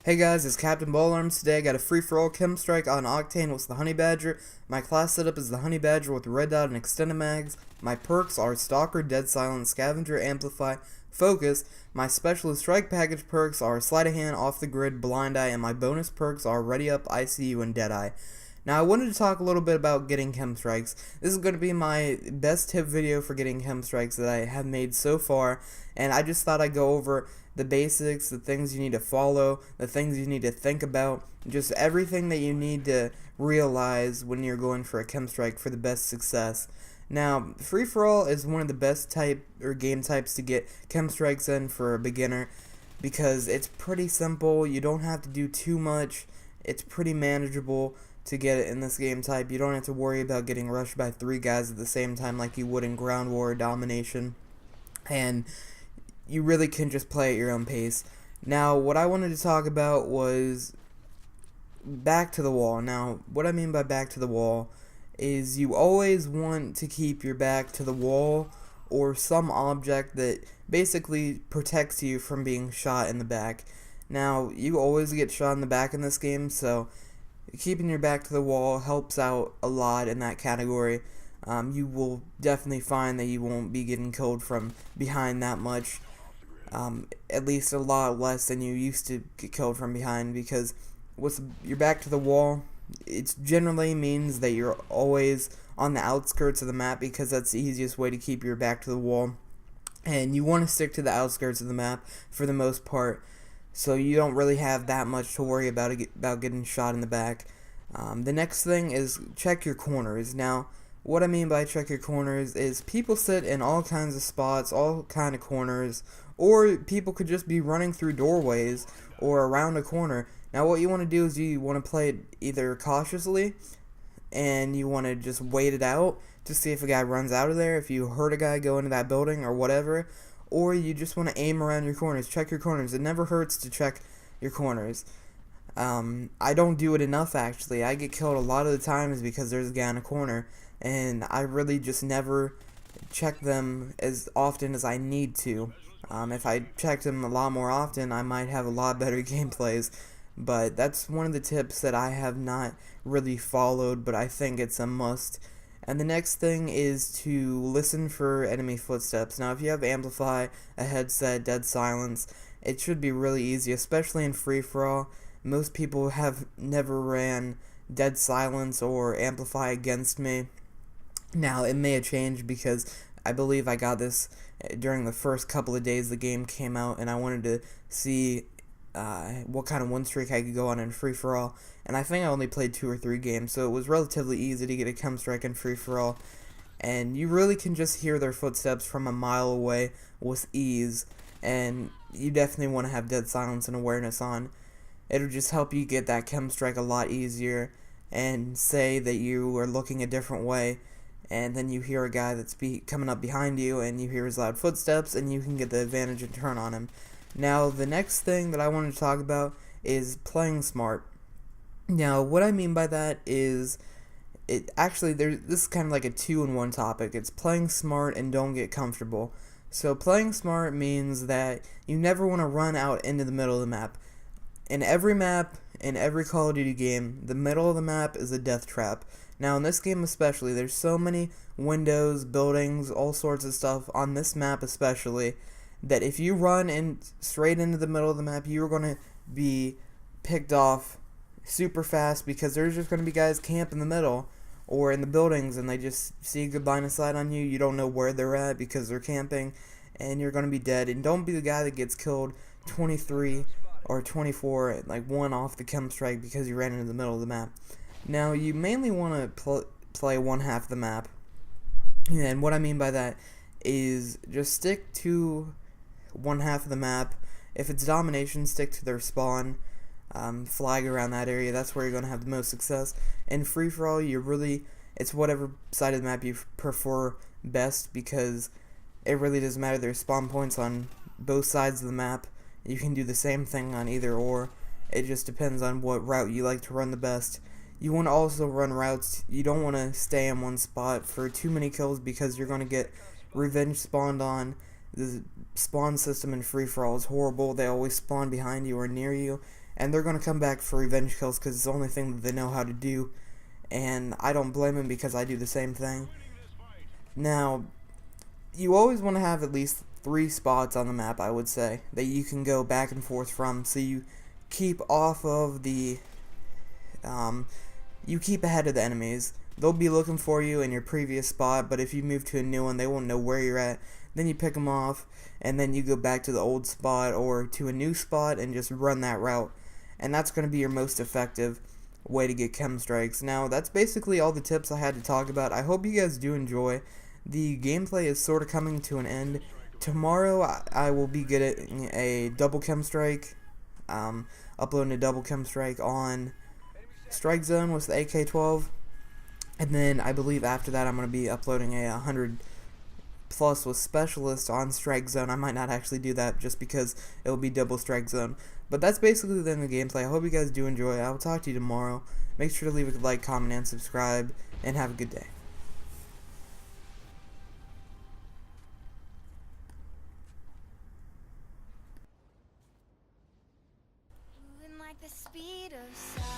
Hey guys, it's Captain Ballarms. Today I got a free-for-all chem strike on Octane with the Honey Badger. My class setup is the Honey Badger with red dot and extended mags. My perks are Stalker, Dead Silence, Scavenger, Amplify, Focus. My Specialist Strike Package perks are Sleight of Hand, Off the Grid, Blind Eye, and my bonus perks are Ready Up, ICU, and Deadeye. Now I wanted to talk a little bit about getting chem strikes. This is going to be my best tip video for getting chem strikes that I have made so far, and I just thought I'd go over the basics, the things you need to follow, the things you need to think about, just everything that you need to realize when you're going for a chem strike for the best success. Now, free-for-all is one of the best type or game types to get chem strikes in for a beginner because it's pretty simple. You don't have to do too much. It's pretty manageable to get it in this game type. You don't have to worry about getting rushed by 3 guys at the same time like you would in Ground War or Domination. And you really can just play at your own pace. Now, what I wanted to talk about was back to the wall. Now, what I mean by back to the wall is you always want to keep your back to the wall or some object that basically protects you from being shot in the back. Now, you always get shot in the back in this game, so keeping your back to the wall helps out a lot in that category. You will definitely find that you won't be getting killed from behind that much. At least a lot less than you used to get killed from behind, because with your back to the wall, it generally means that you're always on the outskirts of the map, because that's the easiest way to keep your back to the wall. And you want to stick to the outskirts of the map for the most part, so you don't really have that much to worry about getting shot in the back. The next thing is check your corners. Now, what I mean by check your corners is people sit in all kinds of spots, all kind of corners, or people could just be running through doorways or around a corner. Now what you want to do is you want to play it either cautiously and you want to just wait it out to see if a guy runs out of there, if you heard a guy go into that building or whatever, or you just want to aim around your corners. Check your corners. It never hurts to check your corners. I don't do it enough, actually. I get killed a lot of the times because there's a guy in a corner, and I really just never check them as often as I need to. If I checked them a lot more often, I might have a lot better gameplays, but that's one of the tips that I have not really followed, but I think it's a must. And the next thing is to listen for enemy footsteps. Now, if you have Amplify, a headset, Dead Silence, it should be really easy, especially in free-for-all. Most people have never ran Dead Silence or Amplify against me. Now, it may have changed because I believe I got this during the first couple of days the game came out, and I wanted to see what kind of win streak I could go on in free-for-all, and I think I only played 2 or 3 games, so it was relatively easy to get a chem strike in free-for-all, and you really can just hear their footsteps from a mile away with ease, and you definitely want to have Dead Silence and Awareness on. It'll just help you get that chem strike a lot easier, and say that you are looking a different way, and then you hear a guy that's coming up behind you, and you hear his loud footsteps, and you can get the advantage and turn on him. Now, the next thing that I wanted to talk about is playing smart. Now, what I mean by that is, this is kind of like a 2-in-1 topic. It's playing smart and don't get comfortable. So playing smart means that you never want to run out into the middle of the map. In every map, in every Call of Duty game, the middle of the map is a death trap. Now, in this game especially, there's so many windows, buildings, all sorts of stuff on this map especially, that if you run straight into the middle of the map, you're going to be picked off super fast, because there's just going to be guys camp in the middle or in the buildings, and they just see a good line of sight on you. You don't know where they're at because they're camping, and you're going to be dead. And don't be the guy that gets killed 23 or 24, like 1 off the chem strike because you ran into the middle of the map. Now, you mainly want to play one half of the map, and what I mean by that is just stick to one half of the map. If it's Domination, stick to their spawn, flag around that area. That's where you're going to have the most success. In free-for-all, it's whatever side of the map you prefer best, because it really doesn't matter. There's spawn points on both sides of the map. You can do the same thing on either or. It just depends on what route you like to run the best. You want to also run routes. You don't want to stay in one spot for too many kills, because you're going to get revenge spawned on. The spawn system in free-for-all is horrible. They always spawn behind you or near you, and they're going to come back for revenge kills because it's the only thing that they know how to do, and I don't blame them because I do the same thing. Now, you always want to have at least 3 spots on the map, I would say, that you can go back and forth from, so you keep off of the, you keep ahead of the enemies. They'll be looking for you in your previous spot, but if you move to a new one, they won't know where you're at. Then you pick them off, and then you go back to the old spot or to a new spot and just run that route. And that's going to be your most effective way to get chem strikes. Now, that's basically all the tips I had to talk about. I hope you guys do enjoy. The gameplay is sort of coming to an end. Tomorrow, I will be getting a double chem strike, uploading a double chem strike on Strike Zone with the AK-12. And then I believe after that I'm going to be uploading a 100 plus with Specialist on Strike Zone. I might not actually do that just because it will be double Strike Zone. But that's basically the end of the gameplay. I hope you guys do enjoy. I will talk to you tomorrow. Make sure to leave a like, comment, and subscribe. And have a good day. Moving like the speed of sound.